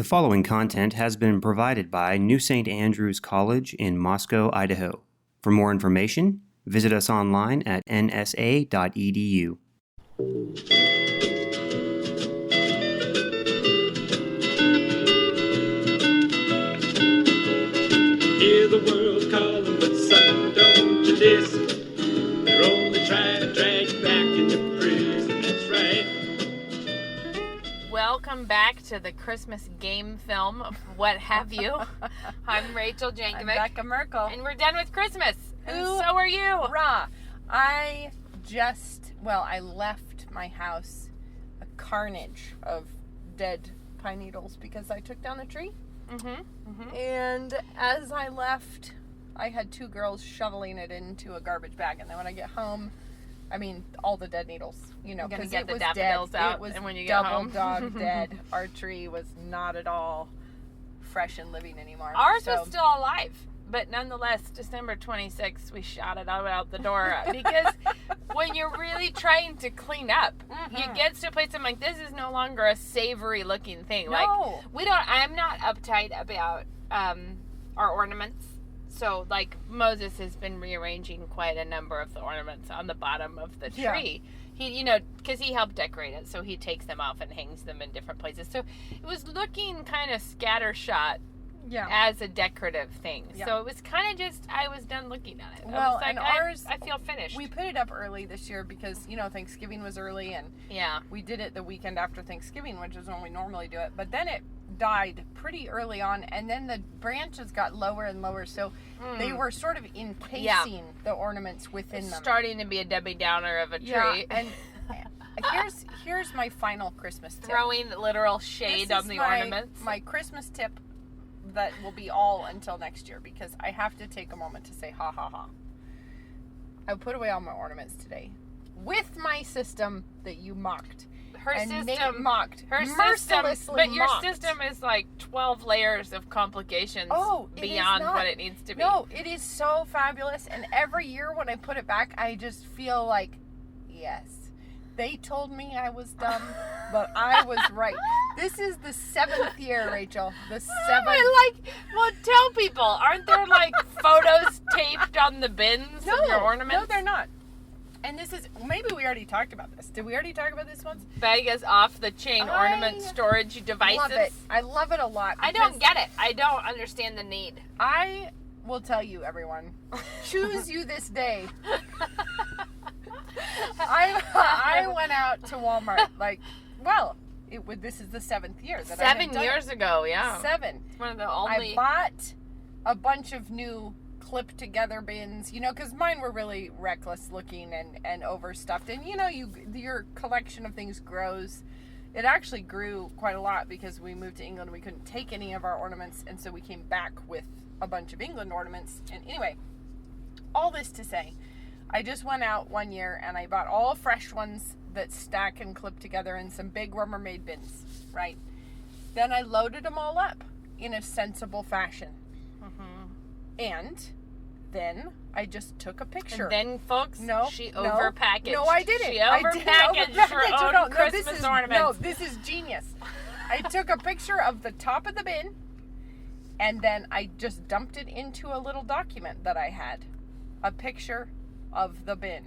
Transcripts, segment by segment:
The following content has been provided by New St. Andrews College in Moscow, Idaho. For more information, visit us online at nsa.edu. Hear the world calling, but son, don't you listen. They're only trying to drag you back into prison, that's right. Welcome back to the Christmas game film, what have you. I'm Rachel Jankovic. I'm Becca Merkel. And we're done with Christmas. And so are you. Hurrah. I left my house a carnage of dead pine needles because I took down a tree. And as I left, I had two girls shoveling it into a garbage bag. And then when I get home, all the dead needles, because get it the was daffodils dead. out, It was and when you get double home. dog dead. Our tree was not at all fresh and living anymore. Ours was still alive. But nonetheless, December 26th, we shot it out the door. Because when you're really trying to clean up, you get to a place I'm like, this is no longer a savory looking thing. No. I'm not uptight about our ornaments. So, Moses has been rearranging quite a number of the ornaments on the bottom of the tree. He, because he helped decorate it, so he takes them off and hangs them in different places. So, it was looking kind of scattershot as a decorative thing. Yeah. So, it was kind of just, I was done looking at it. Well, I was and ours, I feel finished. We put it up early this year because, Thanksgiving was early, and we did it the weekend after Thanksgiving, which is when we normally do it. But then it died pretty early on, and then the branches got lower and lower, so they were sort of encasing the ornaments within them. Starting to be a Debbie Downer of a tree. Yeah, and here's my final Christmas tip. Throwing literal shade on the ornaments. My Christmas tip that will be all until next year, because I have to take a moment to say ha ha ha. I put away all my ornaments today with my system that you mocked. Her mercilessly system, but your mocked. system is like 12 layers of complications beyond what it needs to be. No, it is so fabulous, and every year when I put it back, I just feel like, yes, they told me I was dumb, but I was right. This is the 7th year, Rachel. The 7th. Tell people, aren't there photos taped on the bins of your ornaments? No, they're not. And this is, maybe we already talked about this. Did we already talk about this once? Vegas off-the-chain ornament storage devices. Love it. I love it a lot. I don't get it. I don't understand the need. I will tell you, everyone. Choose you this day. I went out to Walmart, this is the 7th year that I had done it. 7 years ago, yeah. 7. It's one of the only... I bought a bunch of new clipped together bins, because mine were really reckless looking and overstuffed, and your collection of things grows. It actually grew quite a lot because we moved to England. We couldn't take any of our ornaments, and so we came back with a bunch of England ornaments. And anyway, all this to say, I just went out one year and I bought all fresh ones that stack and clip together in some big Rubbermaid bins, right? Then I loaded them all up in a sensible fashion. And then I just took a picture. And then, folks, she overpackaged. No, I didn't. She overpackaged her own Christmas ornaments. No, this is genius. I took a picture of the top of the bin, and then I just dumped it into a little document that I had. A picture of the bin.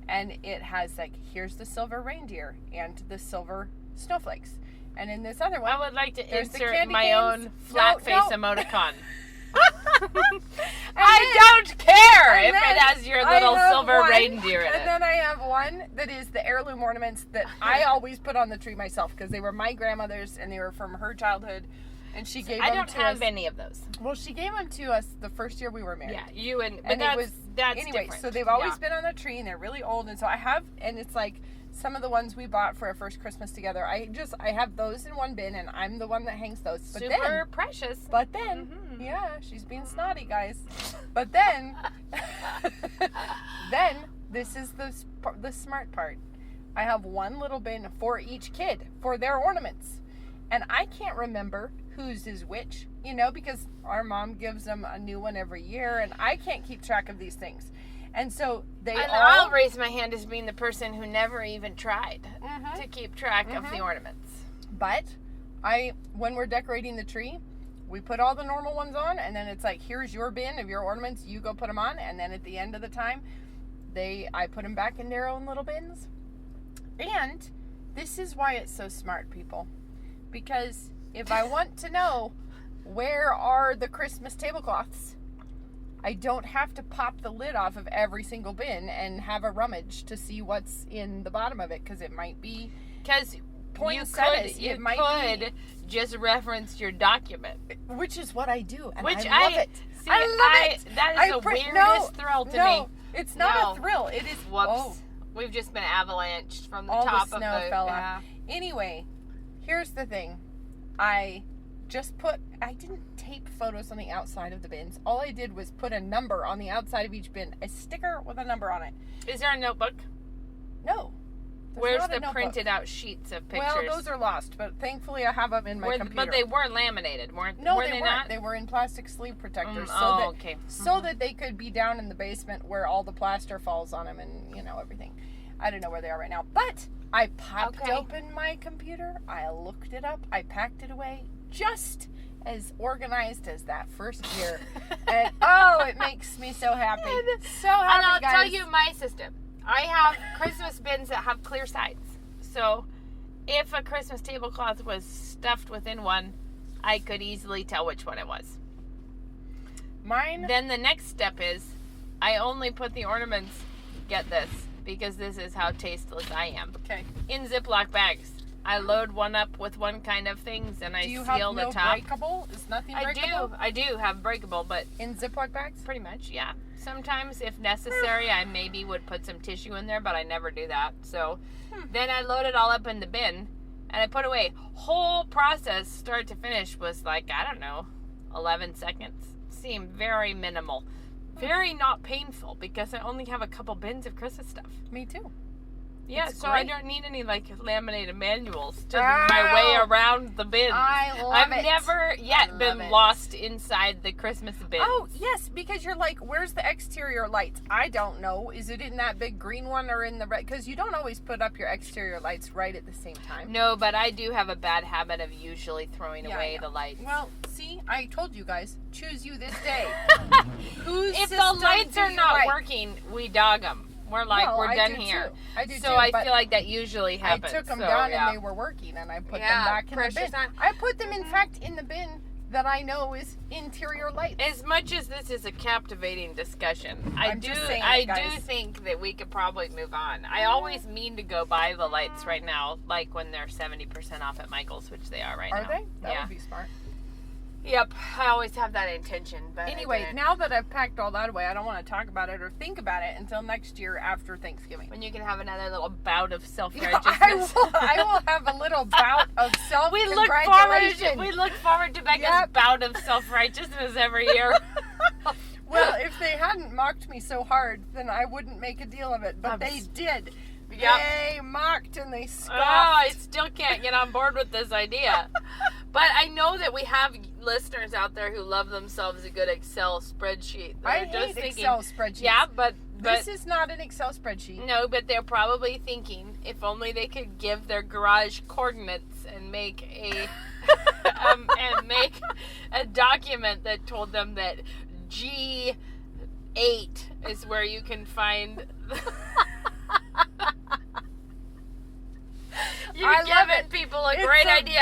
And it has, here's the silver reindeer and the silver snowflekes. And in this other one, I would like to insert my canes. own flat face emoticon. I don't care if it has your little silver reindeer in it. And then I have one that is the heirloom ornaments that I always put on the tree myself because they were my grandmother's and they were from her childhood. And she gave them to us. I don't have any of those. Well, she gave them to us the first year we were married. Yeah, you and that's anyway, different. So they've always been on the tree and they're really old. And so I have, and it's some of the ones we bought for our first Christmas together. I have those in one bin and I'm the one that hangs those. But Super precious. But then, she's being snotty, guys. But then, this is the smart part. I have one little bin for each kid for their ornaments. And I can't remember whose is which, because our mom gives them a new one every year, and I can't keep track of these things. And so I'll raise my hand as being the person who never even tried to keep track of the ornaments. But When we're decorating the tree, we put all the normal ones on, and then it's like, here's your bin of your ornaments, you go put them on, and then at the end of the time, I put them back in their own little bins. And this is why it's so smart, people. Because if I want to know where are the Christmas tablecloths, I don't have to pop the lid off of every single bin and have a rummage to see what's in the bottom of it, because it might be... Because you could just reference your document. Which is what I do, and Which I love it. See, I love it. That is the weirdest thrill to me. It's not a thrill. It is... Whoops. Oh. We've just been avalanched from the All top the snow of the... fell yeah. off. Anyway, here's the thing. I didn't tape photos on the outside of the bins. All I did was put a number on the outside of each bin. A sticker with a number on it. Is there a notebook? No. Where's the printed out sheets of pictures? Well, those are lost, but thankfully I have them in my computer. But they were laminated, weren't they? No, were they weren't. Not? They were in plastic sleeve protectors, okay. So that they could be down in the basement where all the plaster falls on them and, everything. I don't know where they are right now. But I popped open my computer. I looked it up. I packed it away. Just as organized as that first year. And, it makes me so happy. So happy, And I'll guys. tell you my system. I have Christmas bins that have clear sides. So if a Christmas tablecloth was stuffed within one, I could easily tell which one it was. Mine... Then the next step is I only put the ornaments, get this, because this is how tasteless I am. Okay. In Ziploc bags. I load one up with one kind of things and I seal the top. Do you have no breakable? Is nothing breakable? I do have breakable, but... In Ziploc bags? Pretty much, yeah. Sometimes, if necessary, I maybe would put some tissue in there, but I never do that. So, then I load it all up in the bin and I put away. Whole process, start to finish, was like, I don't know, 11 seconds. Seemed very minimal. Very not painful, because I only have a couple bins of Christmas stuff. Me too. Yeah, It's so great. I don't need any laminated manuals to my way around the bins. I've never yet been lost inside the Christmas bins. Oh, yes, because you're like, where's the exterior lights? I don't know. Is it in that big green one or in the red? Because you don't always put up your exterior lights right at the same time. No, but I do have a bad habit of usually throwing away the lights. Well, see, I told you guys, choose you this day. If the lights are not working, we dog them. We're like, we're done here. Too. I do so too. I feel like that usually happens. I took them down and they were working, and I put them back in the bin. I put them, in fact, in the bin that I know is interior lights. As much as this is a captivating discussion, I do think that we could probably move on. I always mean to go buy the lights right now, like when they're 70% off at Michael's, which they are right now. Are they? That would be smart. Yep, I always have that intention. But anyway, now that I've packed all that away, I don't want to talk about it or think about it until next year after Thanksgiving. When you can have another little bout of self-righteousness. I will have a little bout of self-congratulation. We look forward to Becca's bout of self-righteousness every year. Well, if they hadn't mocked me so hard, then I wouldn't make a deal of it. But they did. Yep. They mocked and they scoffed. Oh, I still can't get on board with this idea. But I know that we have listeners out there who love themselves a good Excel spreadsheet. I hate Excel spreadsheets. Yeah, but this is not an Excel spreadsheet. No, but they're probably thinking if only they could give their garage coordinates and make a a document that told them that G8 is where you can find. You're giving people a great idea.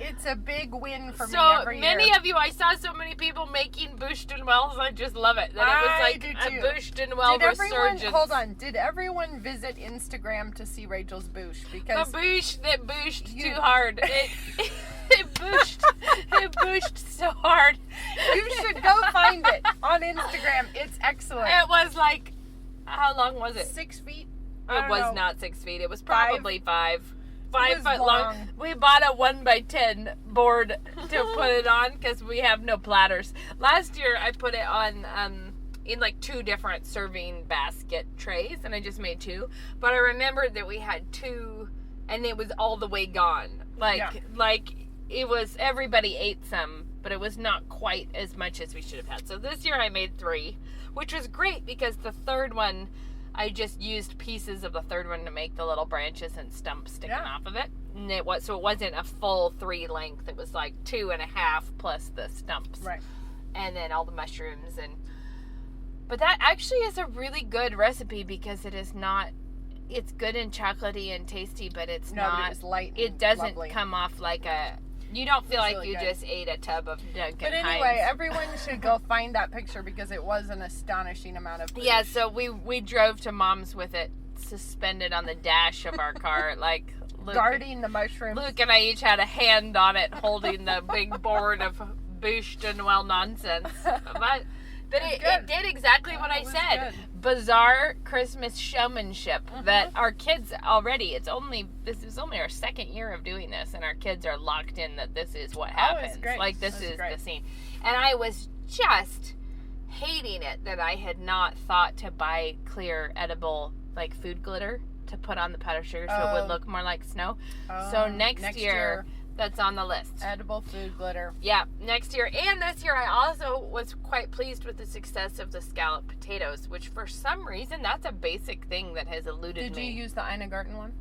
It's a big win for me every year. So many of you, I saw so many people making Booshed and Wells. I just love it. That it was like a Booshed and Well resurgence. Hold on. Did everyone visit Instagram to see Rachel's boosh? Because the boosh that booshed too hard. It booshed so hard. You should go find it on Instagram. It's excellent. It was like, how long was it? 6 feet. It was not 6 feet. It was probably 5 5 foot long. We bought a 1x10 board to put it on because we have no platters. Last year I put it on in like 2 different serving basket trays, and I just made 2. But I remembered that we had 2, and it was all the way gone. Like it was, everybody ate some, but it was not quite as much as we should have had. So this year I made 3, which was great because the third one I just used pieces of the third one to make the little branches and stumps sticking off of it. And it wasn't a full 3 length. It was like 2.5 plus the stumps. Right. And then all the mushrooms but that actually is a really good recipe because it is not. It's good and chocolatey and tasty, but it's not. But it was light. And it doesn't lovely. come off like a. You don't feel like really you good. just ate a tub of Dunkin' But anyway, Hines. everyone should go find that picture because it was an astonishing amount of food. Yeah, so we drove to Mom's with it suspended on the dash of our car, like guarding the mushrooms. Luke and I each had a hand on it, holding the big board of Bouche de Noël nonsense. But it did exactly what I said. Good. Bizarre Christmas showmanship that our kids already. This is only our 2nd year of doing this, and our kids are locked in that this is what happens. Great. Like this It was is great. the scene, and I was just hating it that I had not thought to buy clear edible like food glitter to put on the powdered sugar so it would look more like snow. So next year that's on the list. Edible food glitter. Yeah, next year. And this year I also was quite pleased with the success of the scalloped potatoes, which for some reason, that's a basic thing that has eluded me. Did you use the Ina Garten one?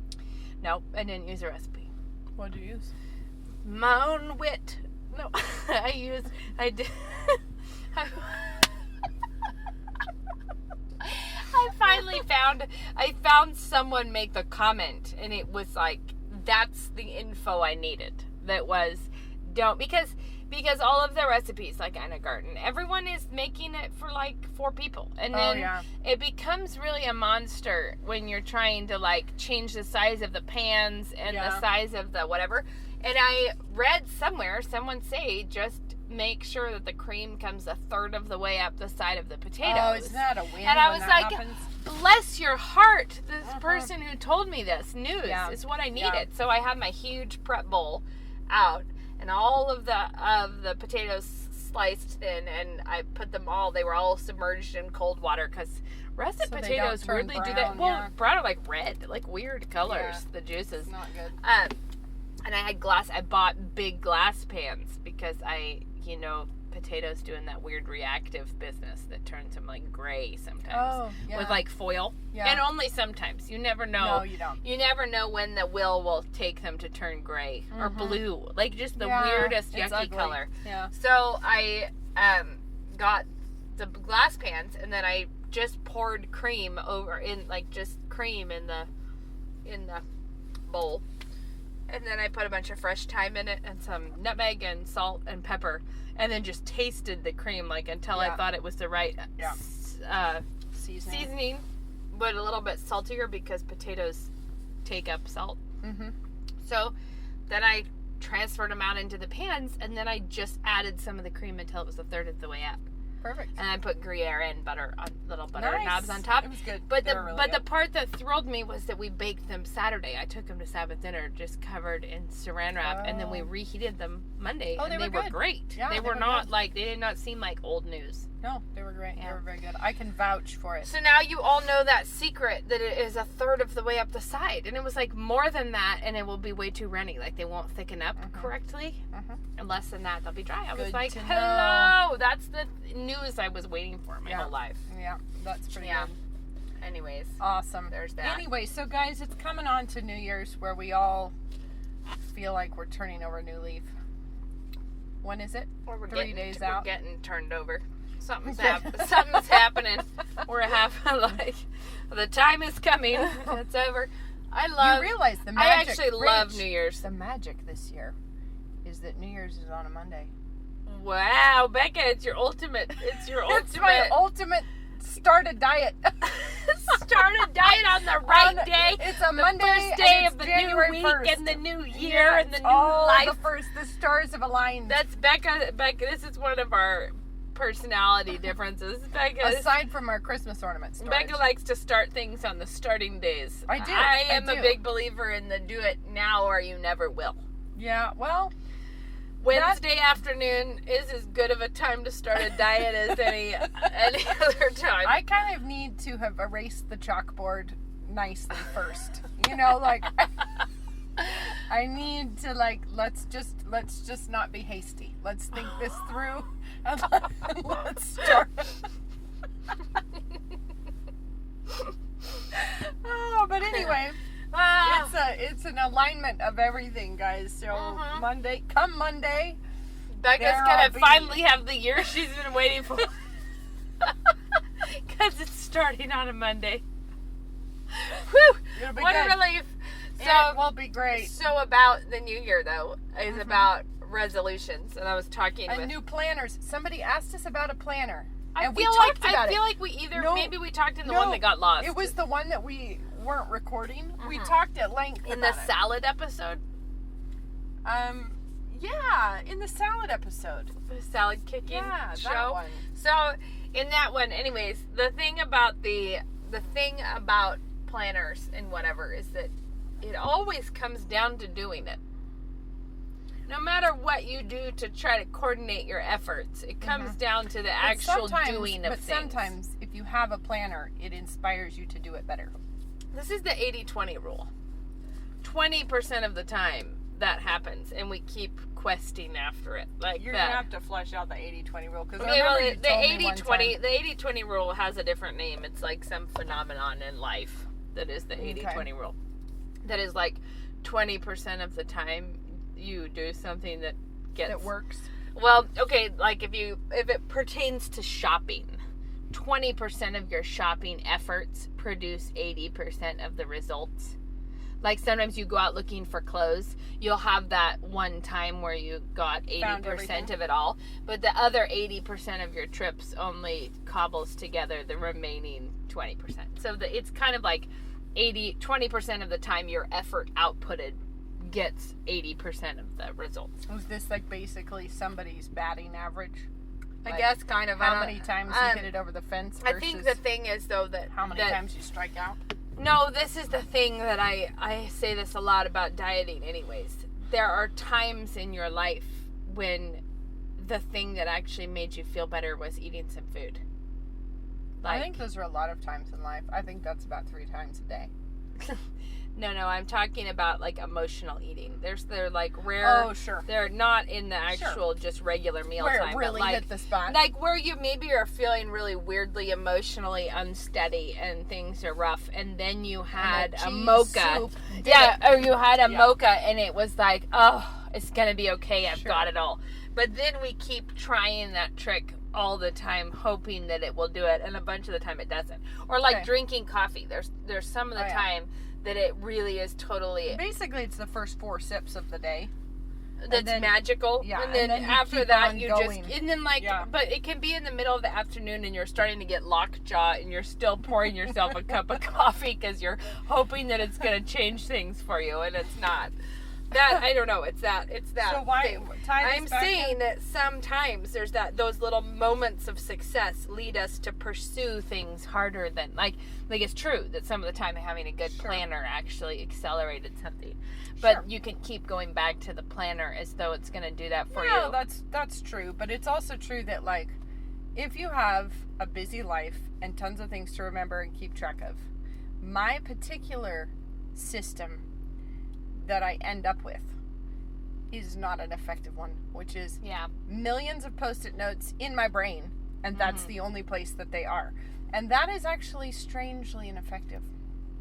No, I didn't use a recipe. What did you use? My own wit. No, I did. I found someone make the comment, and it was like, that's the info I needed. That was, because all of the recipes, like Ina Garten, everyone is making it for like 4 people. And then it becomes really a monster when you're trying to like change the size of the pans and the size of the whatever. And I read somewhere, someone say, just make sure that the cream comes a third of the way up the side of the potatoes. Oh, isn't that a win? And I was like, happens? bless your heart, this person who told me this news is what I needed. Yeah. So I had my huge prep bowl out, and all of the potatoes sliced thin, and I put them all. They were all submerged in cold water because russet potatoes weirdly do that. Well, brown are like red, like weird colors. Yeah. The juices. It's not good. And I had glass. I bought big glass pans because potatoes doing that weird reactive business that turns them like gray sometimes with like foil. Yeah. And only sometimes. You never know. No, you don't. You never know when the will take them to turn gray or blue. Like just the weirdest yucky color. Yeah. So I got the glass pans, and then I just poured cream cream in the bowl. And then I put a bunch of fresh thyme in it and some nutmeg and salt and pepper, and then just tasted the cream until I thought it was the right seasoning, but a little bit saltier because potatoes take up salt. Mm-hmm. So then I transferred them out into the pans, and then I just added some of the cream until it was a third of the way up. Perfect. And I put Gruyere and little butter knobs on top. It was good. But the part that thrilled me was that we baked them Saturday. I took them to Sabbath dinner just covered in saran wrap, and then we reheated them Monday, and they were great. Yeah, they were not good. They did not seem like old news. No, they were great. Yeah. They were very good. I can vouch for it. So now you all know that secret that it is a third of the way up the side, and it was like more than that, and it will be way too runny. Like they won't thicken up correctly. And less than that, they'll be dry. I was like, hello, that's the news I was waiting for my whole life. Yeah, that's pretty good. Anyways, awesome. There's that. Anyway, so guys, it's coming on to New Year's where we all feel like we're turning over a new leaf. When is it? 3 days out. We're getting turned over. Something's happening. We're the time is coming. It's over. You realize the magic. I actually love New Year's. The magic this year is that New Year's is on a Monday. Wow, Becca, it's your ultimate. It's my ultimate start a diet. Start a diet on the right day. It's a Monday, first day of the January new week 1st. and the new year and the new life. The stars have aligned. That's Becca. This is one of our personality differences. Becca, aside from our Christmas ornament storage. Becca likes to start things on the starting days. I do. I am a big believer in the do it now or you never will. Yeah, well, Wednesday afternoon is as good of a time to start a diet as any other time. I kind of need to have erased the chalkboard nicely first. I need to let's just not be hasty. Let's think this through and let's start. but anyway, it's an alignment of everything, guys. So come Monday, Becca's there gonna I'll be. finally have the year she's been waiting for. Because it's starting on a Monday. Whew! It'll be What good. a relief. So, It will be great. So about the new year, though, is about resolutions. And I was talking And with... new planners. Somebody asked us about a planner. I and feel we like talked about I feel it. like we either... No, maybe we talked in the no, one that got lost. It was the one that we weren't recording. We talked at length in the about it. salad episode. Yeah, in the salad episode. The salad kicking Yeah, show. that one. So in that one, anyways, the thing about planners and whatever is that it always comes down to doing it. No matter what you do to try to coordinate your efforts, it comes down to the actual doing of but things. sometimes, if you have a planner, it inspires you to do it better. This is the 80-20 rule. 20% of the time that happens, and we keep questing after it. Like You're that. going to have to flesh out the 80-20 rule. Because Okay, well, you the told me one 80-20, the 80-20 rule has a different name. It's like some phenomenon in life that is the 80-20 rule. That is like 20% of the time you do something that gets... that works. Well, okay, like if it pertains to shopping, 20% of your shopping efforts produce 80% of the results. Like sometimes you go out looking for clothes, you'll have that one time where you got 80% of it all, but the other 80% of your trips only cobbles together the remaining 20%. So it's kind of like 20% of the time your effort outputted gets 80% of the results. Was this like basically somebody's batting average? I Like, guess kind of. How many times you hit it over the fence versus I think the thing is though that how many times you strike out? No, this is the thing that I say this a lot about dieting anyways. There are times in your life when the thing that actually made you feel better was eating some food. I think those are a lot of times in life. I think that's about 3 times a day. No, I'm talking about like emotional eating. They're like rare. Oh, sure. They're not in the actual just regular meal Where time. it really but like, hit the spot. Like where you maybe are feeling really weirdly emotionally unsteady and things are rough, and then you had a cheese mocha. soup did Yeah, or you had a mocha and it was like, oh, it's gonna be okay. I've got it all. But then we keep trying that trick all the time, hoping that it will do it, and a bunch of the time it doesn't. Or like drinking coffee. There's some of the time that it really is totally... Basically, it's the first 4 sips of the day. That's then, magical. Yeah, and then you after keep that, on you going. just... And then like... Yeah. But it can be in the middle of the afternoon and you're starting to get lockjaw and you're still pouring yourself a cup of coffee because you're hoping that it's going to change things for you, and it's not. That, I don't know, it's that So why... thing. tie this I'm back saying in? that sometimes there's those little moments of success lead us to pursue things harder than like it's true that some of the time having a good planner actually accelerated something, but you can keep going back to the planner as though it's going to do that for you. No, that's true, but it's also true that like if you have a busy life and tons of things to remember and keep track of, my particular system that I end up with is not an effective one, which is millions of post-it notes in my brain, and that's the only place that they are. And that is actually strangely ineffective.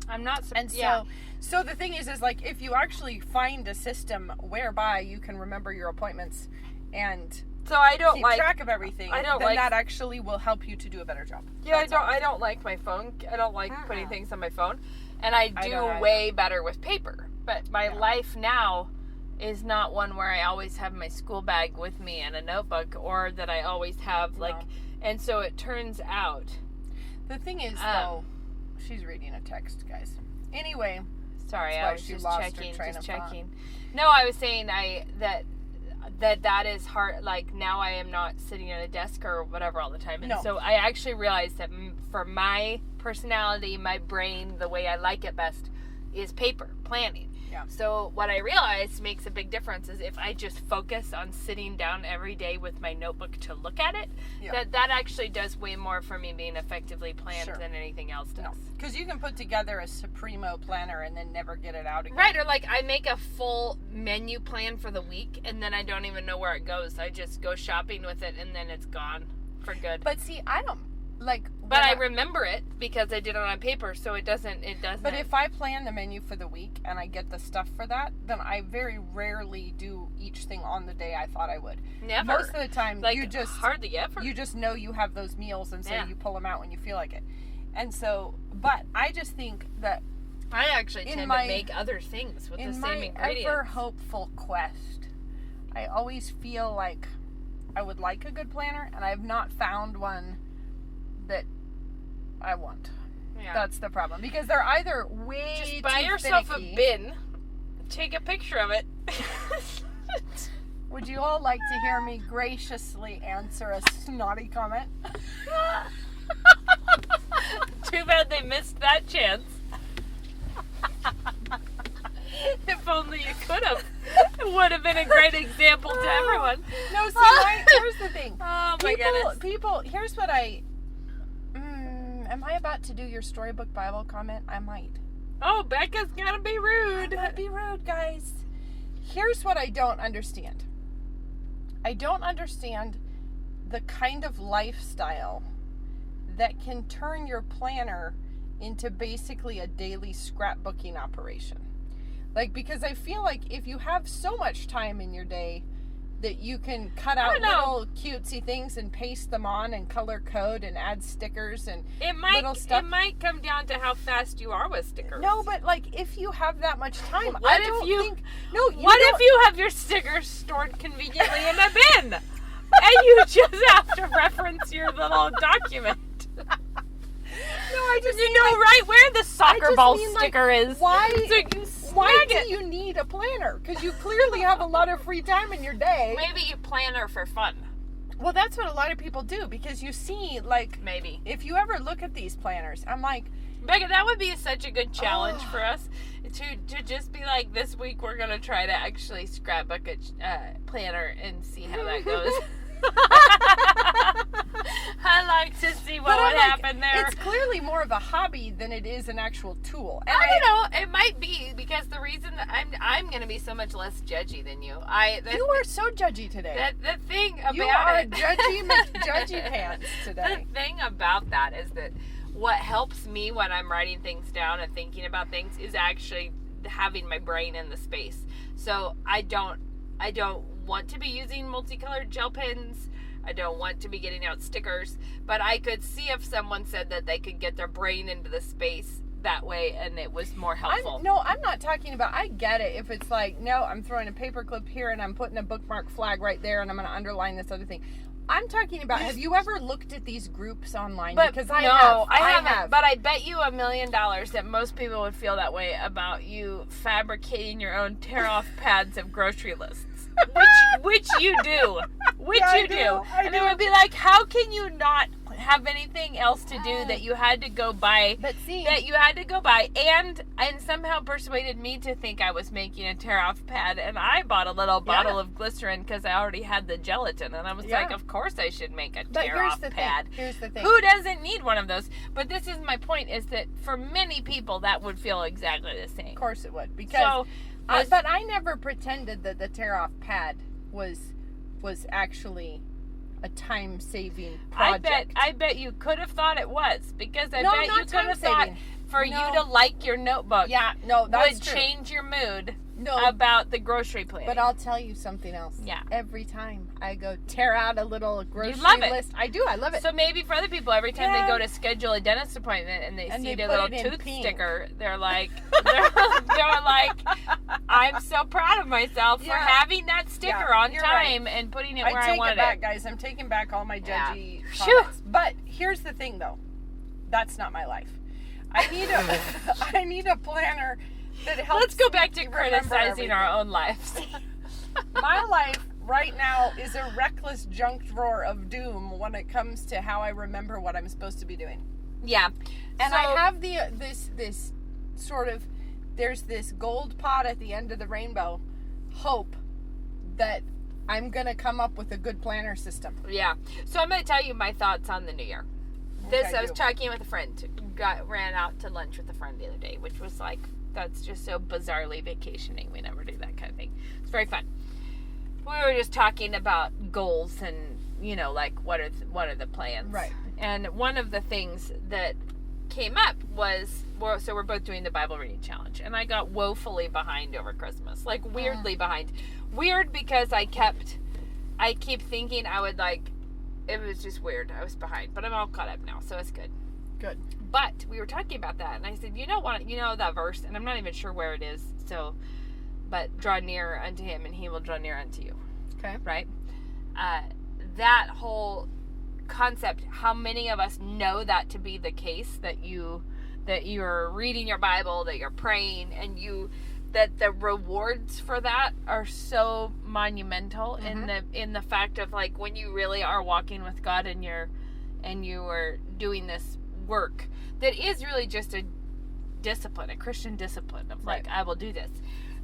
I'm not... And so the thing is like, if you actually find a system whereby you can remember your appointments and so I don't keep like track of everything, I don't then like that actually will help you to do a better job. Yeah, I don't like my phone. I don't like putting things on my phone, and I do way better with paper. But my life now is not one where I always have my school bag with me and a notebook, or that I always have and so it turns out. The thing is though, she's reading a text, guys. Anyway, sorry, that's I why was she just lost her checking. train of thought. No, I was saying that is hard. Like now, I am not sitting at a desk or whatever all the time, and so I actually realized that for my personality, my brain, the way I like it best is paper planning. Yeah. So what I realized makes a big difference is if I just focus on sitting down every day with my notebook to look at it, that actually does way more for me being effectively planned than anything else does. Because you can put together a Supremo planner and then never get it out again. Right, or like I make a full menu plan for the week and then I don't even know where it goes. I just go shopping with it and then it's gone for good. But see, I like. But I remember it because I did it on paper, so it doesn't. But if I plan the menu for the week and I get the stuff for that, then I very rarely do each thing on the day I thought I would. Never. Most of the time, like, you just hardly ever. You just know you have those meals, and so you pull them out when you feel like it. And so, but I just think that I actually tend to make other things with the same ingredients. In my ever hopeful quest, I always feel like I would like a good planner, and I have not found one that I want. Yeah. That's the problem. Because they're either way just too buy yourself finicky. A bin, take a picture of it. Would you all like to hear me graciously answer a snotty comment? Too bad they missed that chance. If only you could have. It would have been a great example to everyone. No, see, here's the thing. Oh my goodness. People, here's what am I about to do your storybook Bible comment? I might. Oh, Becca's gotta be rude. I'm gonna be rude, guys. Here's what I don't understand. I don't understand the kind of lifestyle that can turn your planner into basically a daily scrapbooking operation. Like, because I feel like if you have so much time in your day that you can cut out little cutesy things and paste them on and color code and add stickers and little stuff. It might come down to how fast you are with stickers. No, but like if you have that much time, what if you have your stickers stored conveniently in a bin and you just have to reference your little document? No, I just you know right where the soccer ball sticker is. Why? So why do you need a planner? Because you clearly have a lot of free time in your day. Maybe you planner for fun. Well, that's what a lot of people do, because you see, like, maybe if you ever look at these planners, I'm like, Becca, that would be such a good challenge for us to just be like, this week we're gonna try to actually scrapbook a planner and see how that goes. I like to see what would happen there. It's clearly more of a hobby than it is an actual tool. And I don't know. It might be because the reason that I'm going to be so much less judgy than you. You are so judgy today. The thing about you are judgy pants today. The thing about that is that what helps me when I'm writing things down and thinking about things is actually having my brain in the space. So I don't want to be using multicolored gel pens. I don't want to be getting out stickers, but I could see if someone said that they could get their brain into the space that way and it was more helpful. I'm not talking about, I get it if it's like, no, I'm throwing a paper clip here and I'm putting a bookmark flag right there and I'm going to underline this other thing. I'm talking about, have you ever looked at these groups online? Because I haven't. But I bet you $1 million that most people would feel that way about you fabricating your own tear-off pads of grocery lists. Which you do. I do. And it would be like, how can you not have anything else to do that you had to go buy? And somehow persuaded me to think I was making a tear-off pad, and I bought a little bottle of glycerin because I already had the gelatin, and I was like, of course I should make a tear-off pad. Here's the thing. Who doesn't need one of those? But this is my point, is that for many people that would feel exactly the same. Of course it would, because but I never pretended that the tear-off pad was actually a time-saving project. I bet you could have thought it was, because I bet you could have thought for you to like your notebook. Yeah, no, that's would true. Change your mood about the grocery plan. But I'll tell you something else. Yeah. Every time I go tear out a little grocery list, I do. I love it. So maybe for other people, every time they go to schedule a dentist appointment and they see the little tooth sticker, they're like, they're like, I'm so proud of myself for having that sticker on time and putting it where I wanted it. I take it back, guys. I'm taking back all my judgy comments. But here's the thing, though. That's not my life. I need a planner that helps. Let's go back to criticizing our own lives. My life right now is a reckless junk drawer of doom when it comes to how I remember what I'm supposed to be doing. Yeah. And I have this sort of, there's this gold pot at the end of the rainbow hope that I'm going to come up with a good planner system. Yeah. So I'm going to tell you my thoughts on the new year. I was talking with a friend, ran out to lunch with a friend the other day, which was like, that's just so bizarrely vacationing. We never do that kind of thing. It's very fun. We were just talking about goals and, like, what are the plans? Right. And one of the things that came up was, so we're both doing the Bible reading challenge, and I got woefully behind over Christmas, like weirdly behind. Weird because I keep thinking I would it was just weird. I was behind, but I'm all caught up now, so it's good. Good. But we were talking about that, and I said, you know that verse, and I'm not even sure where it is, so, but draw near unto him, and he will draw near unto you. Okay. Right? That whole concept, how many of us know that to be the case, that you're reading your Bible, that you're praying, and that the rewards for that are so monumental in the fact of like when you really are walking with God and you are doing this work that is really just a discipline, a Christian discipline of like, I will do this.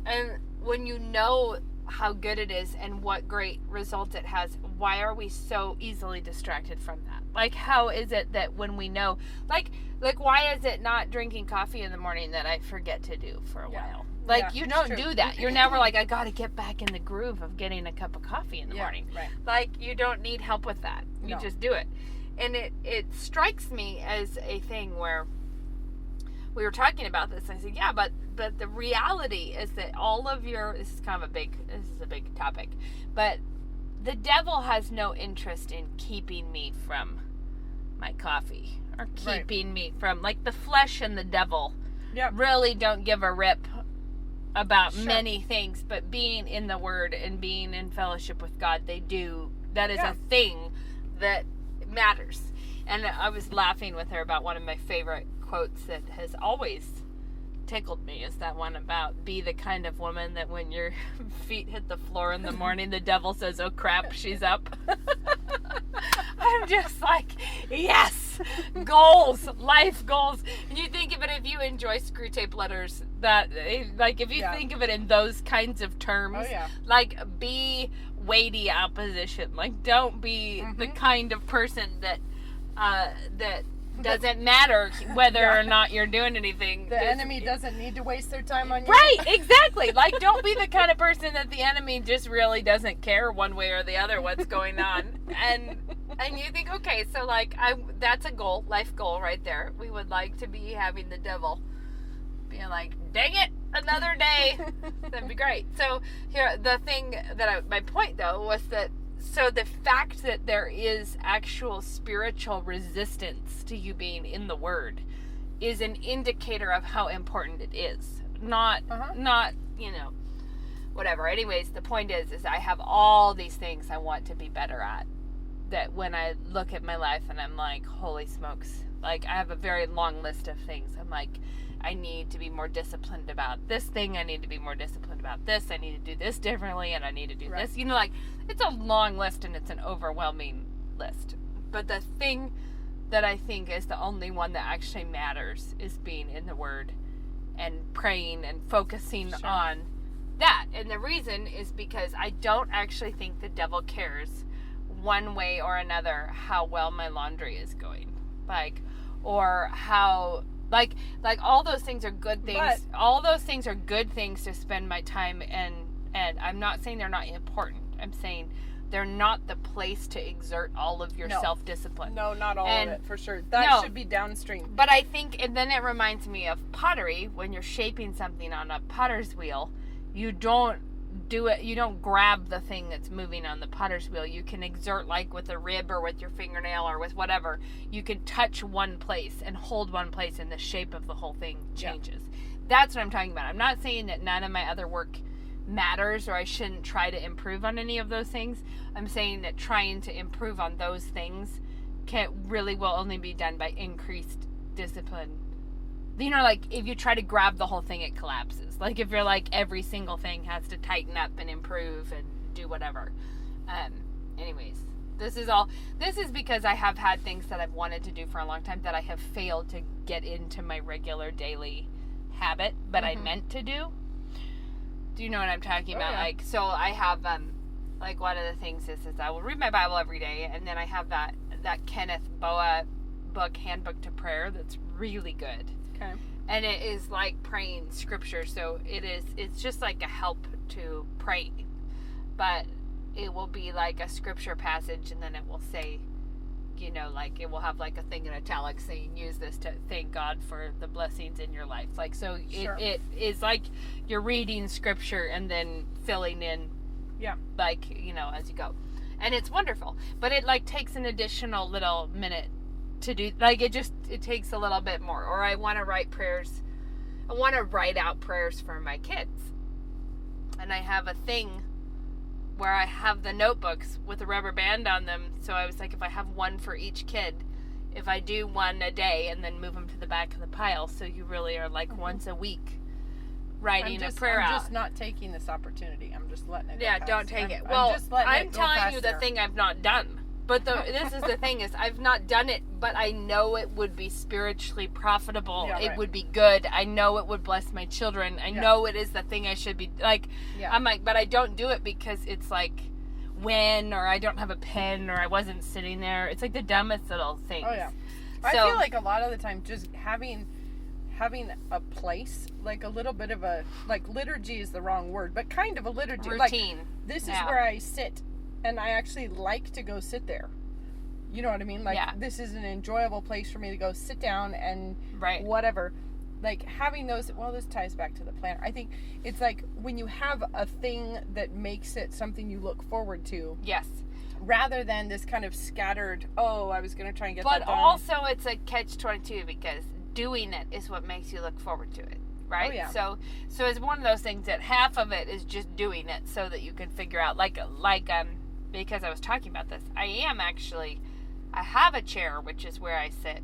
And when you know how good it is and what great results it has, why are we so easily distracted from that? Like, how is it that when we know, like why is it not drinking coffee in the morning that I forget to do for a while? Like, you don't do that. You're never like, I got to get back in the groove of getting a cup of coffee in the morning. Right. Like, you don't need help with that. You just do it. And it strikes me as a thing where we were talking about this, and I said, yeah, but the reality is that all of this is a big topic, but the devil has no interest in keeping me from my coffee or keeping me from, like, the flesh and the devil really don't give a rip about many things, but being in the Word and being in fellowship with God, they do. That is a thing that matters. And I was laughing with her about one of my favorite quotes that has always tickled me, is that one about be the kind of woman that when your feet hit the floor in the morning, the devil says, oh crap, she's up. I'm just like, yes, goals, life goals. And you think of it, if you enjoy Screw Tape Letters, that, like, if you think of it in those kinds of terms, like, be weighty opposition. Like, don't be the kind of person that doesn't matter whether or not you're doing anything. The enemy doesn't need to waste their time on you. Right, exactly. Like, don't be the kind of person that the enemy just really doesn't care one way or the other what's going on. And you think, okay, so like, that's a goal, life goal right there. We would like to be having the devil being like, dang it, another day. That'd be great. So here, the thing my point though was that, so the fact that there is actual spiritual resistance to you being in the Word is an indicator of how important it is. Not, whatever. Anyways, the point is I have all these things I want to be better at, that when I look at my life and I'm like, holy smokes, like, I have a very long list of things. I'm like, I need to be more disciplined about this thing. I need to be more disciplined about this. I need to do this differently, and I need to do this. You know, like, it's a long list and it's an overwhelming list. But the thing that I think is the only one that actually matters is being in the Word and praying and focusing on that. And the reason is because I don't actually think the devil cares one way or another how well my laundry is going. Like, or how... Like all those things are good things. But all those things are good things to spend my time and I'm not saying they're not important. I'm saying they're not the place to exert all of your self-discipline. No, not all of it, for sure. That should be downstream. But I think, and then it reminds me of pottery. When you're shaping something on a potter's wheel, you don't do it, you don't grab the thing that's moving on the potter's wheel. You can exert, like with a rib or with your fingernail or with whatever. You can touch one place and hold one place, and the shape of the whole thing changes. That's what I'm talking about. I'm not saying that none of my other work matters or I shouldn't try to improve on any of those things. I'm saying that trying to improve on those things will only be done by increased discipline. You know, like, if you try to grab the whole thing, it collapses. Like, if you're like, every single thing has to tighten up and improve and do whatever. Anyways, this is because I have had things that I've wanted to do for a long time that I have failed to get into my regular daily habit, but I meant to do. Do you know what I'm talking about? Like, so I have, like, one of the things is I will read my Bible every day, and then I have that Kenneth Boa book, Handbook to Prayer, that's really good. Okay. And it is like praying scripture, so it's just like a help to pray. But it will be like a scripture passage, and then it will say you know, like it will have like a thing in italics saying use this to thank God for the blessings in your life. Like, so Sure. it is like you're reading scripture and then filling in, Yeah. like, you know, as you go. And it's wonderful. But it like takes an additional little minute to do, like it takes a little bit more. Or I want to write prayers. I want to write out prayers for my kids. And I have a thing where I have the notebooks with a rubber band on them. So I was like, if I have one for each kid, if I do one a day and then move them to the back of the pile, so you really are like once a week writing a prayer out. I'm just not taking this opportunity. I'm just letting it go Yeah, past. don't take I'm, it. I'm Well, just letting I'm it go telling past you the there. thing I've not done. But this is the thing is I've not done it, but I know it would be spiritually profitable. Yeah, It right. would be good. I know it would bless my children. I know it is the thing I should be like. Yeah. I'm like, but I don't do it because it's like when, or I don't have a pen, or I wasn't sitting there. It's like the dumbest little things. Oh yeah. So, I feel like a lot of the time just having a place, like a little bit of a, like liturgy is the wrong word, but kind of a liturgy. routine. Like, this is Yeah. where I sit, and I actually like to go sit there. You know what I mean? Like, Yeah. this is an enjoyable place for me to go sit down and Right. whatever. Like, having those, well, this ties back to the planner. I think it's like when you have a thing that makes it something you look forward to, Yes. rather than this kind of scattered, oh, I was going to try and get But that done. also it's a catch-22 because doing it is what makes you look forward to it, right? Oh, yeah. So it's one of those things that half of it is just doing it so that you can figure out, because I was talking about this, I have a chair, which is where I sit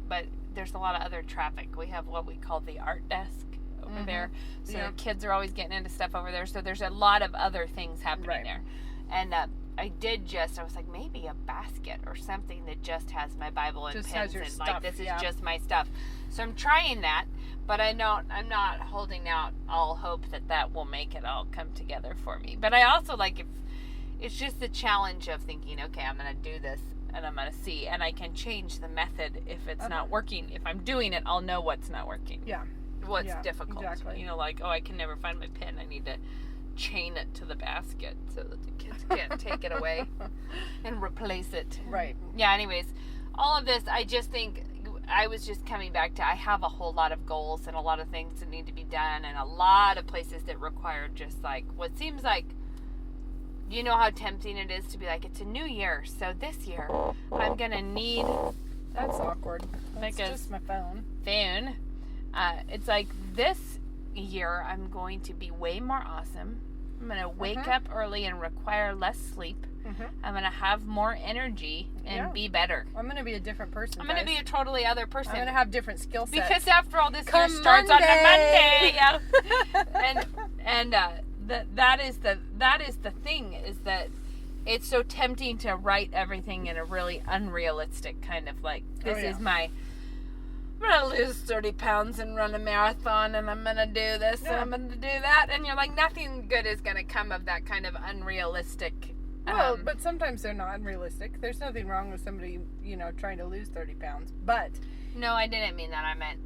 but there's a lot of other traffic. We have what we call the art desk over there. So Yeah. kids are always getting into stuff over there. So there's a lot of other things happening Right. there. And I was like, maybe a basket or something that just has my Bible and Just pens has your and stuff, like this is yeah. just my stuff. So I'm trying that, but I'm not holding out all hope that will make it all come together for me. But I also like if it's just the challenge of thinking, okay, I'm going to do this and I'm going to see, and I can change the method if it's not working. If I'm doing it, I'll know what's not working. Yeah. What's Yeah, difficult. exactly. You know, like, oh, I can never find my pen. I need to chain it to the basket so that the kids can't take it away and replace it. Right. Yeah, anyways, all of this, I just think I was just coming back to I have a whole lot of goals and a lot of things that need to be done and a lot of places that require just like what seems like, you know how tempting it is to be like, it's a new year, so this year I'm going to need That's awkward. That's Because- just my phone. phone. It's like this year I'm going to be way more awesome. I'm going to wake up early and require less sleep. I'm going to have more energy and Yeah. be better. I'm going to be a different person. I'm going to be a totally other person. I'm going to have different skill sets. because after all, this Come year starts on a Monday. Monday. Yeah. and that is the thing is that it's so tempting to write everything in a really unrealistic kind of like this yeah. is my I'm gonna lose 30 pounds and run a marathon and I'm gonna do this and I'm gonna do that, and you're like, nothing good is gonna come of that kind of unrealistic Well, but sometimes they're not unrealistic. There's nothing wrong with somebody, trying to lose 30 pounds. But no, I didn't mean that.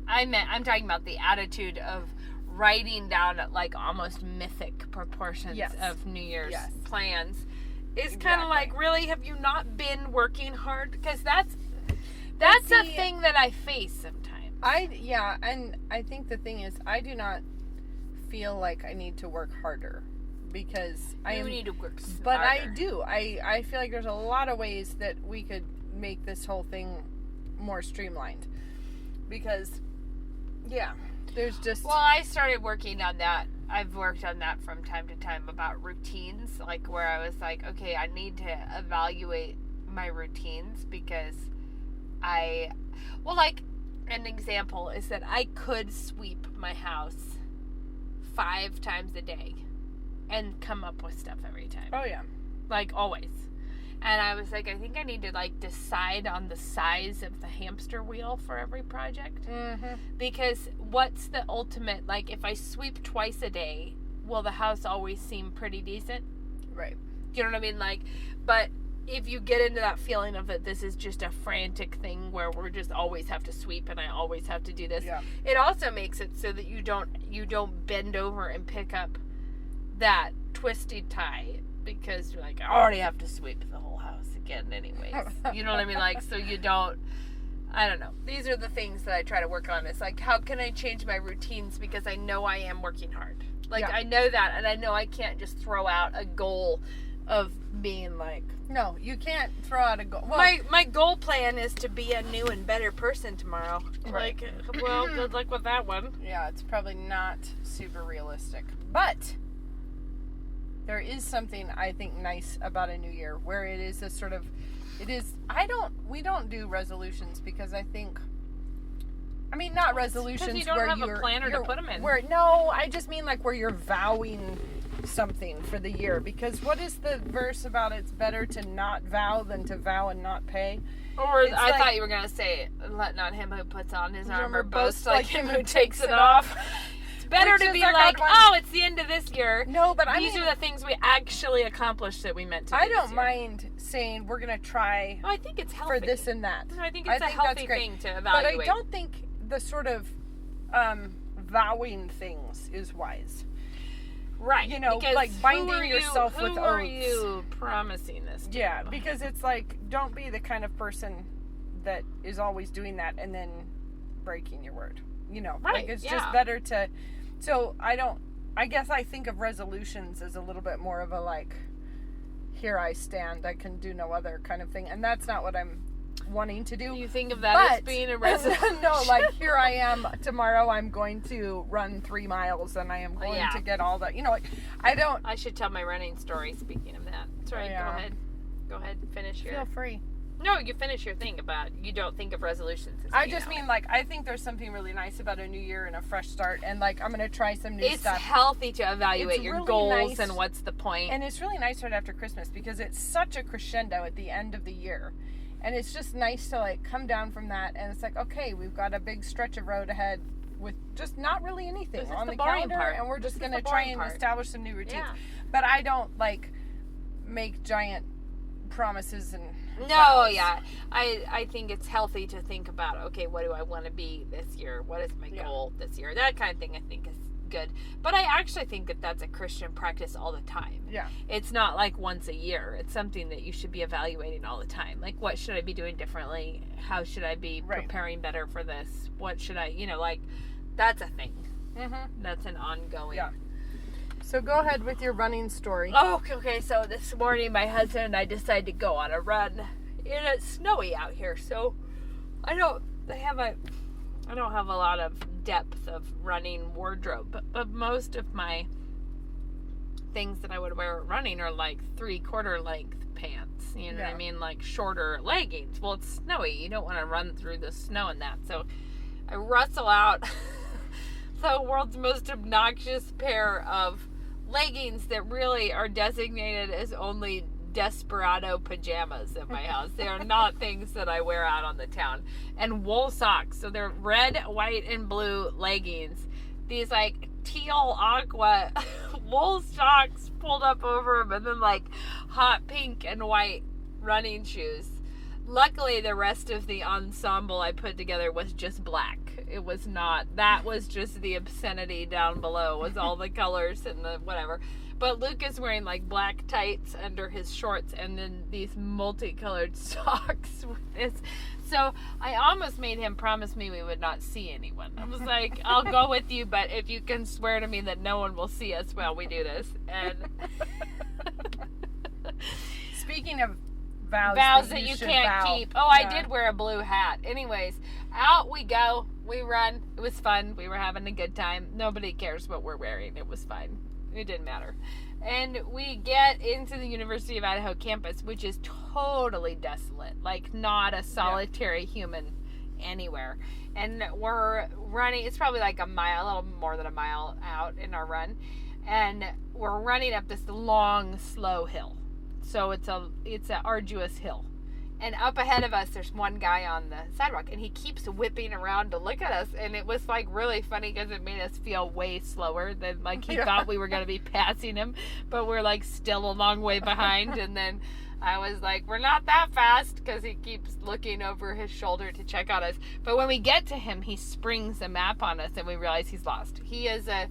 I'm talking about the attitude of writing down like almost mythic proportions Yes. of New Year's Yes. plans is kind Exactly. of like, really, have you not been working hard? Because that's a see, thing that I face sometimes. and I think the thing is, I do not feel like I need to work harder because You need to work smarter. But I do. I feel like there's a lot of ways that we could make this whole thing more streamlined. Because, yeah, there's just... Well, I started working on that. I've worked on that from time to time about routines, like where I was like, okay, I need to evaluate my routines because an example is that I could sweep my house 5 times a day and come up with stuff every time. Oh, yeah. Like always. And I was like, I think I need to like decide on the size of the hamster wheel for every project. Mm-hmm. Because what's the ultimate, like if I sweep twice a day, will the house always seem pretty decent? Right. You know what I mean? Like, but if you get into that feeling of that this is just a frantic thing where we're just always have to sweep and I always have to do this, Yeah. it also makes it so that you don't bend over and pick up that twisted tie because you're like, I already have to sweep the whole house again anyways. You know what I mean? Like, so you don't, I don't know. These are the things that I try to work on. It's like, how can I change my routines because I know I am working hard. Like, I know that, and I know I can't just throw out a goal of being like... No, you can't throw out a goal. Well, my goal plan is to be a new and better person tomorrow. Right. Like, well, good luck with that one. Yeah, it's probably not super realistic. But there is something I think nice about a new year where it is a sort of, we don't do resolutions because I think, I mean, not resolutions you don't where have you're a planner to put them in. No, I just mean like where you're vowing something for the year, because what is the verse about? It's better to not vow than to vow and not pay. Or It's I like- thought you were gonna say, "Let not him who puts on his armor boast boast like him who takes it off." It's better Which to is be like like, our one- "Oh, it's the end of this year." No, but I These mean, are the things we actually accomplished that we meant to do. I don't this year. mind saying we're gonna try Oh, I think it's healthy for this and that. I think it's a healthy that's great. thing to But I evaluate. don't think the sort of vowing things is wise. Right. You know, because like who binding are yourself who with are oaths. you promising this to? Yeah, because it's like, don't be the kind of person that is always doing that and then breaking your word. You know, Right, like it's yeah. just better to. So I guess I think of resolutions as a little bit more of a like, here I stand, I can do no other kind of thing, and that's not what I'm wanting to do. You think of that as But- being a resolution? No, like here I am tomorrow. I'm going to run 3 miles, and I am going Yeah. to get all the. You know, like I don't I should tell my running story. Speaking of that, sorry. Yeah. Go ahead. Finish your. feel free. No, you finish your thing about you don't think of resolutions. As I being just out. mean like I think there's something really nice about a new year and a fresh start, and like I'm gonna try some new it's stuff. healthy to evaluate It's your really goals nice. and what's the point. And it's really nice right after Christmas because it's such a crescendo at the end of the year. And it's just nice to like come down from that, and it's like, okay, we've got a big stretch of road ahead with just not really anything This is on the the boring calendar, part. and we're just This is gonna the try boring and part. establish some new routines. Yeah. But I don't like make giant promises and No, vows. yeah. I think it's healthy to think about, okay, what do I want to be this year? What is my Yeah. goal this year? That kind of thing I think is good. But I actually think that that's a Christian practice all the time. Yeah. It's not like once a year. It's something that you should be evaluating all the time. Like, what should I be doing differently? How should I be Right. preparing better for this? What should I, like, that's a thing. Mm-hmm. That's an ongoing. Yeah. So go ahead with your running story. Oh, okay. So this morning, my husband and I decided to go on a run. And it's snowy out here, so I don't have a lot of depth of running wardrobe, but most of my things that I would wear running are like 3/4 length pants. You know what I Yeah. mean? Like shorter leggings. Well, it's snowy. You don't want to run through the snow in that. So I rustle out the world's most obnoxious pair of leggings that really are designated as only desperado pajamas at my house. They are not things that I wear out on the town. And wool socks. So they're red, white, and blue leggings. These like teal aqua wool socks pulled up over them, and then like hot pink and white running shoes. Luckily, the rest of the ensemble I put together was just black. It was not, that was just the obscenity down below, was all the colors and the whatever. But Luke is wearing like black tights under his shorts and then these multicolored socks with this. So I almost made him promise me we would not see anyone. I was like, I'll go with you, but if you can swear to me that no one will see us while we do this. And Speaking of vows that you should can't vow. keep. Oh, I Yeah. did wear a blue hat. Anyways, out we go. We run. It was fun. We were having a good time. Nobody cares what we're wearing. It was fine. It didn't matter. And we get into the University of Idaho campus, which is totally desolate. Like, not a solitary human anywhere. And we're running. It's probably like a little more than a mile out in our run. And we're running up this long, slow hill. So it's a arduous hill. And up ahead of us, there's one guy on the sidewalk, and he keeps whipping around to look at us. And it was like really funny because it made us feel way slower than like he thought we were going to be passing him, but we're like still a long way behind. And then I was like, we're not that fast, because he keeps looking over his shoulder to check on us. But when we get to him, he springs a map on us, and we realize he's lost. He is a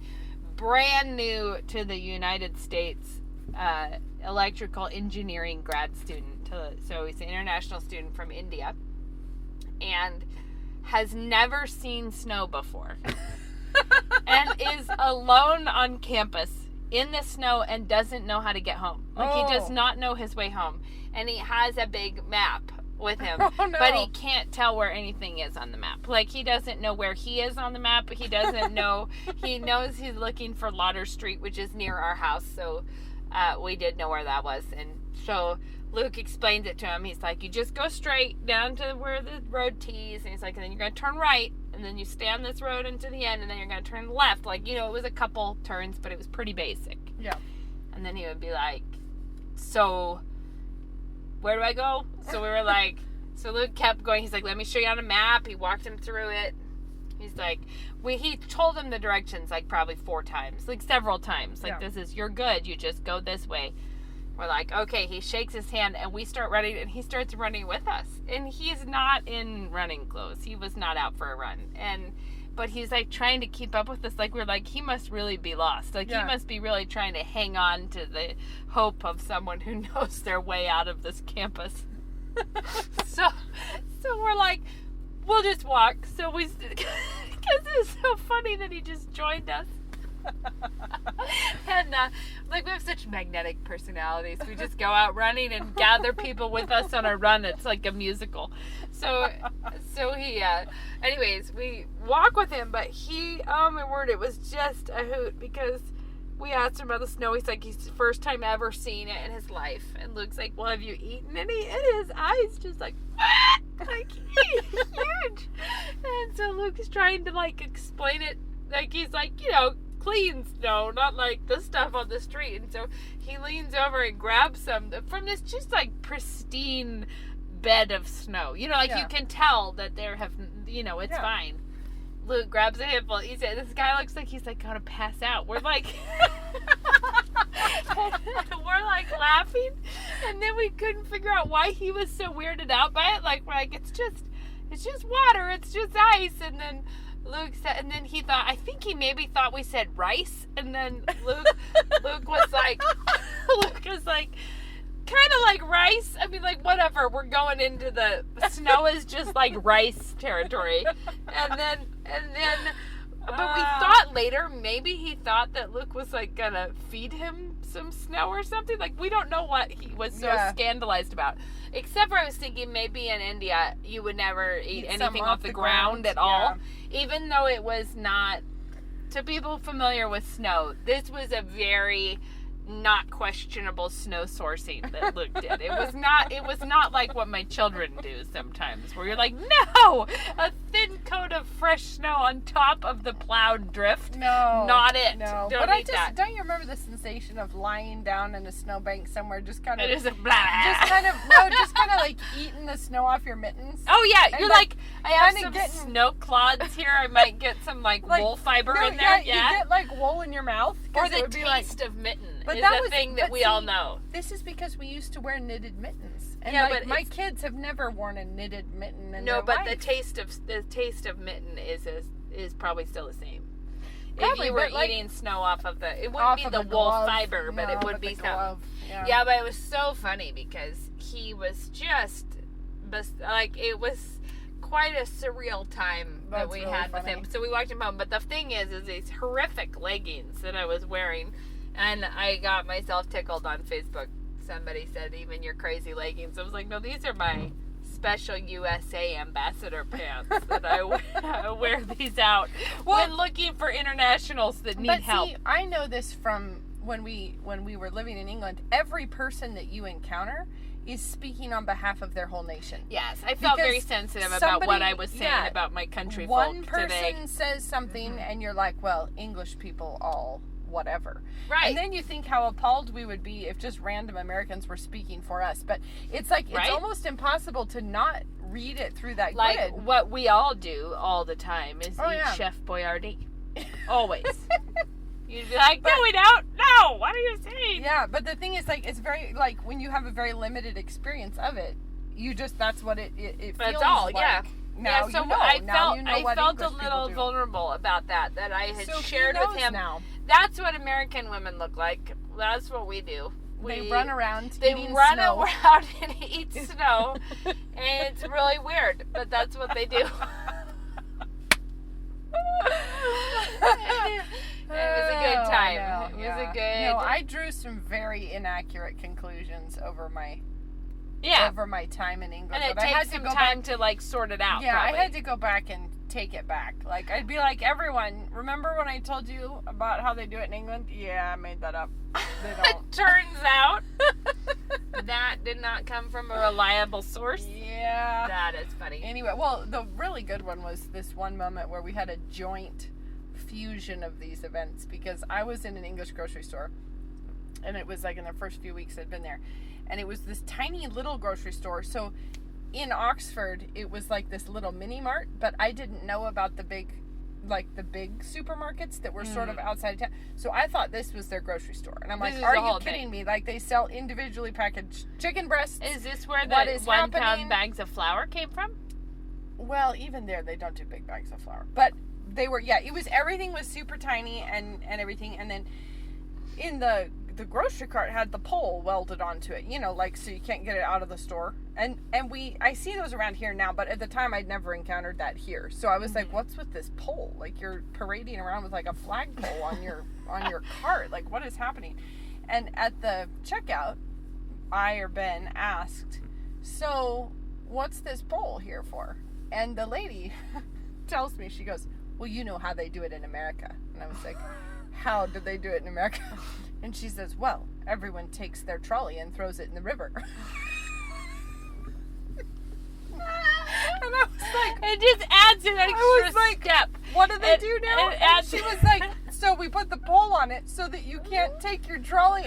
brand new to the United States electrical engineering grad student. So he's an international student from India, and has never seen snow before, and is alone on campus in the snow and doesn't know how to get home. Like, he does not know his way home, and he has a big map with him, but he can't tell where anything is on the map. Like, he doesn't know where he is on the map, but he doesn't know. He knows he's looking for Lauder Street, which is near our house, so we did know where that was. And so Luke explains it to him. He's like, you just go straight down to where the road tees, and he's like, and then you're going to turn right, and then you stay on this road into the end, and then you're going to turn left. Like, you know, it was a couple turns, but it was pretty basic. Yeah. And then he would be like, so where do I go? So we were like, so Luke kept going. He's like, let me show you on a map. He walked him through it. He's like, he told him the directions like probably 4 times, like several times. Like, this is, you're good. You just go this way. We're like, okay. He shakes his hand, and we start running, and he starts running with us. And he's not in running clothes. He was not out for a run. But he's like trying to keep up with us. Like, we're like, he must really be lost. Like, he must be really trying to hang on to the hope of someone who knows their way out of this campus. so we're like, we'll just walk. So we, because it's so funny that he just joined us. And like, we have such magnetic personalities. We just go out running and gather people with us on our run. It's like a musical. So he anyways, we walk with him, but he, oh my word, it was just a hoot, because we asked him about the snow. He's like, he's the first time ever seen it in his life. And Luke's like, well, have you eaten any? And his eyes just like huge. And so Luke's trying to like explain it, like, he's like, you know, clean snow, not like the stuff on the street. And so he leans over and grabs some from this just like pristine bed of snow. You know, like, you can tell that there have, you know, it's fine. Luke grabs a handful. He said, this guy looks like he's like gonna pass out. We're like, we're like laughing, and then we couldn't figure out why he was so weirded out by it. Like, we're like, it's just water, it's just ice. And then Luke said, and then he thought, I think he maybe thought we said rice. And then Luke was like, kind of like rice. I mean, like, whatever. We're going into the snow is just like rice territory. And then, but we thought later, maybe he thought that Luke was like gonna feed him some snow or something. Like, we don't know what he was so scandalized about. Except for I was thinking maybe in India you would never eat anything off the ground at all. Even though it was not, to people familiar with snow, this was a very not questionable snow sourcing that Luke did. It was not like what my children do sometimes, where you're like, no, a thin coat of fresh snow on top of the plowed drift. No, not it. No, don't but eat that. Don't you remember the sensation of lying down in a snowbank somewhere, just kind of, just kind of like eating the snow off your mittens? Oh yeah, and you're like, I have some snow clods here. I might get some like wool fiber in there. Yeah, you get like wool in your mouth, or the taste of mitten. But is that a was, thing that we all know. This is because we used to wear knitted mittens, and yeah, like, but my kids have never worn a knitted mitten in no, their but life. the taste of mitten is probably still the same. Probably, if you were like, eating snow off of it wouldn't be the wool fiber, but it would be some. Yeah, but it was so funny because he was just like, it was quite a surreal time that we had with him. So we walked him home, but the thing is these horrific leggings that I was wearing. And I got myself tickled on Facebook. Somebody said, even your crazy leggings. I was like, no, these are my special USA ambassador pants that I wear these out when looking for internationals that need help. See, I know this from when we were living in England. Every person that you encounter is speaking on behalf of their whole nation. Yes, I felt very sensitive about what I was saying about my country One folk today. person says something, and you're like, well, English people all whatever. Right. And then you think how appalled we would be if just random Americans were speaking for us. But it's like, it's almost impossible to not read it through that like grid. What we all do all the time is eat Chef Boyardee. Always. You'd be like, no, we don't. No, what are you saying? Yeah, but the thing is, like, it's very, like, when you have a very limited experience of it, you just, that's what it feels that's all, like. yeah. Now so you know. I felt a little vulnerable about that I had shared with him. Now. That's what American women look like. That's what we do. They run around They eating run snow. around and eat snow, and it's really weird, but that's what they do. It was a good time. It was a good. No, I drew some very inaccurate conclusions over my time in England. And it but I had takes to some go time back, to like sort it out. Yeah, probably. I had to go back and take it back. Like I'd be like, everyone, remember when I told you about how they do it in England? Yeah, I made that up. They don't. It turns out that did not come from a reliable source. Yeah. That is funny. Anyway, well, the really good one was this one moment where we had a joint fusion of these events, because I was in an English grocery store, and it was like in the first few weeks I'd been there, and it was this tiny little grocery store. So in Oxford, it was like this little mini mart, but I didn't know about the big supermarkets that were sort of outside of town. So I thought this was their grocery store. And I'm like, This is are the you whole kidding thing. me? Like, they sell individually packaged chicken breasts. Is this where What the is 1 happening? pound bags of flour came from? Well, even there, they don't do big bags of flour. But they were, yeah, everything was super tiny and everything. And then in the grocery cart had the pole welded onto it, like, so you can't get it out of the store. And I see those around here now, but at the time I'd never encountered that here. So I was like, what's with this pole? Like, you're parading around with like a flagpole on your cart. Like, what is happening? And at the checkout, Ben asked, so what's this pole here for? And the lady tells me, she goes, well, you know how they do it in America. And I was like, how do they do it in America? And she says, well, everyone takes their trolley and throws it in the river. And I was like, It just adds an extra step. what do they do now? it And adds- she was like, so we put the pole on it so that you can't take your trolley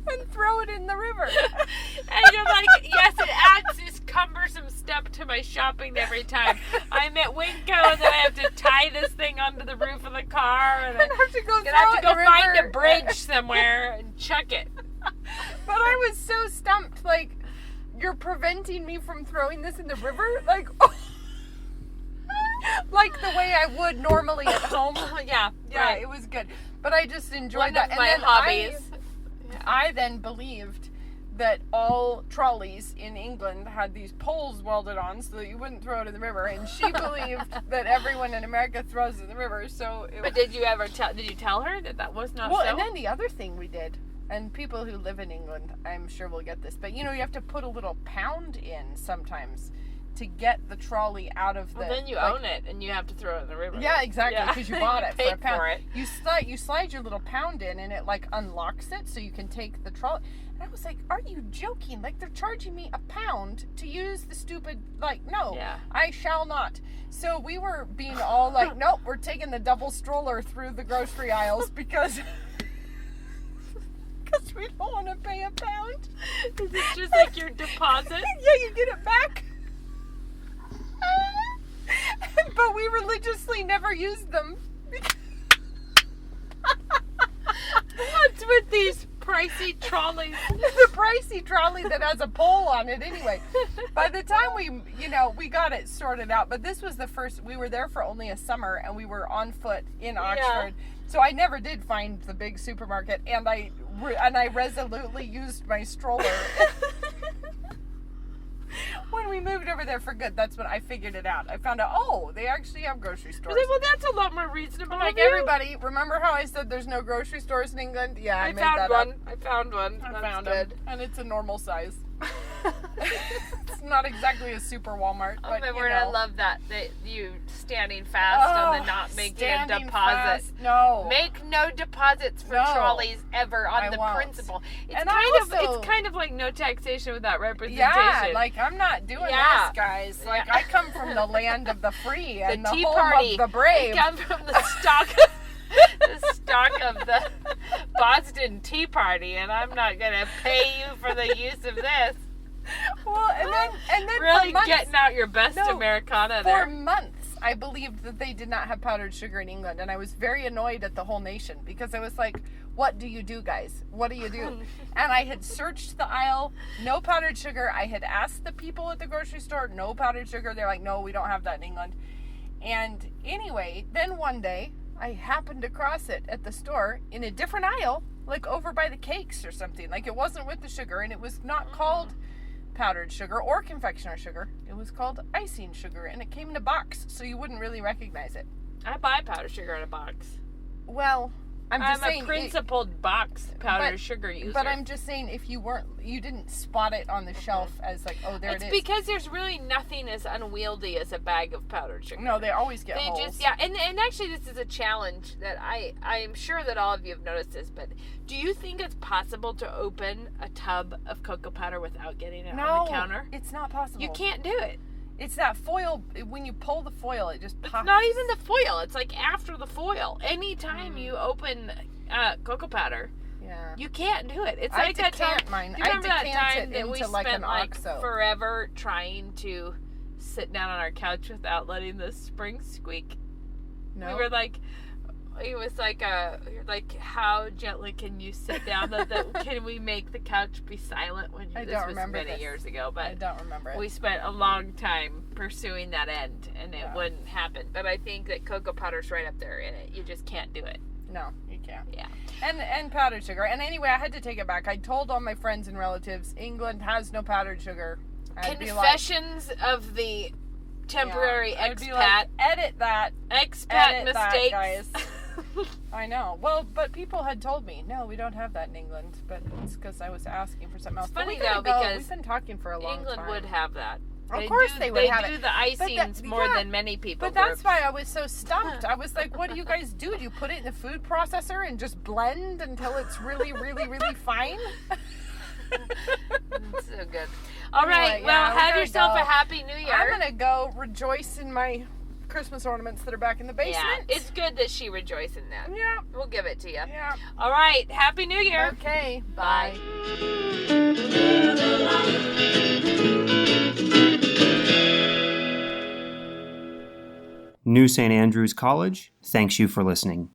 and throw it in the river. And you're like, yes, it adds this cumbersome step to my shopping every time. I'm at Winco, and then I have to tie this thing onto the roof of the car, and I have to go and I have to throw go it in the find a river. bridge somewhere and chuck it. But I was so stumped, like, you're preventing me from throwing this in the river? Like, like the way I would normally at home. Yeah, Yeah, right. it was good. But I just enjoyed One that. of my then hobbies. I then believed that all trolleys in England had these poles welded on so that you wouldn't throw it in the river. And she believed that everyone in America throws it in the river. So it But did you ever tell her that was not well, so? and then the other thing we did, and people who live in England, I'm sure will get this, but you have to put a little pound in sometimes to get the trolley out of the. Well, then you own it, and you have to throw it in the river. Yeah, exactly, because you bought it for paid a pound. for it. You slide your little pound in, and it like unlocks it, so you can take the trolley. And I was like, "Are you joking? Like, they're charging me £1 to use the stupid? Like, no, Yeah. I shall not." So we were being all like, "Nope, we're taking the double stroller through the grocery aisles because." Because we don't want to pay £1. Is it just like your deposit? Yeah, you get it back. But we religiously never used them. What's with these pricey trolleys? The pricey trolley that has a pole on it anyway. By the time we got it sorted out, but this was the first, we were there for only a summer and we were on foot in Oxford. So I never did find the big supermarket, and I resolutely used my stroller. When we moved over there for good, that's when I figured it out. I found out, they actually have grocery stores. Well, that's a lot more reasonable. Like of you. everybody, remember how I said there's no grocery stores in England? Yeah, I made that up. I found one. I That's found good. it, and it's a normal size. It's not exactly a super Walmart, Oh but my you word, know. I love that you standing fast on the not making a standing deposit. fast. No. Make no deposits for No. trolleys ever on I the won't. principle. It's And it's kind of like no taxation without representation. Yeah, like I'm not doing Yeah. this, guys. Like Yeah. I come from the land of the free and the Tea home Party. of the brave. I come from the stock of the Boston Tea Party, and I'm not gonna pay you for the use of this. Well, and then Really for months, getting out your best No, Americana for there. months, I believed that they did not have powdered sugar in England, and I was very annoyed at the whole nation because I was like, "What do you do, guys? What do you do?" And I had searched the aisle, no powdered sugar. I had asked the people at the grocery store, no powdered sugar. They're like, "No, we don't have that in England." And anyway, then one day I happened across it at the store in a different aisle, like over by the cakes or something. Like it wasn't with the sugar, and it was not called powdered sugar or confectioner sugar. It was called icing sugar, and it came in a box, so you wouldn't really recognize it. I buy powdered sugar in a box. Well, I'm just saying, a principled box powdered sugar user. But I'm just saying, if you didn't spot it on the shelf as like, oh, there it is. It's because there's really nothing as unwieldy as a bag of powdered sugar. No, they always get holes. And actually this is a challenge that I'm sure that all of you have noticed this, but do you think it's possible to open a tub of cocoa powder without getting it on the counter? No, it's not possible. You can't do it. It's that foil. When you pull the foil, it just pops. It's not even the foil. It's like after the foil. Anytime you open cocoa powder, you can't do it. It's like that time. Mine. Do you remember that time it that we into like spent an OXO. forever trying to sit down on our couch without letting the spring squeak? No. We were like, it was like how gently can you sit down? Can we make the couch be silent? When I this don't was remember many this. years ago, but I don't remember it. we spent a long time pursuing that end, and it wouldn't happen. But I think that cocoa powder's right up there in it. You just can't do it. No, you can't. Yeah. And powdered sugar. And anyway, I had to take it back. I told all my friends and relatives, England has no powdered sugar. Confessions of the temporary expat. Like, edit that. Expat mistakes. That, guys. I know. Well, but people had told me, no, we don't have that in England. But it's because I was asking for something else. It's funny, though, because we've been talking for a long time. England would have that. Of course they would have it. They do the icings more than many people. But that's why I was so stumped. I was like, what do you guys do? Do you put it in the food processor and just blend until it's really, really, really fine? That's so good. All right. Well, have yourself a happy New Year. I'm going to go rejoice in my Christmas ornaments that are back in the basement. Yeah, it's good that she rejoiced in that. Yeah. We'll give it to you. Yeah. All right. Happy New Year. Okay. Bye. New St. Andrews College thanks you for listening.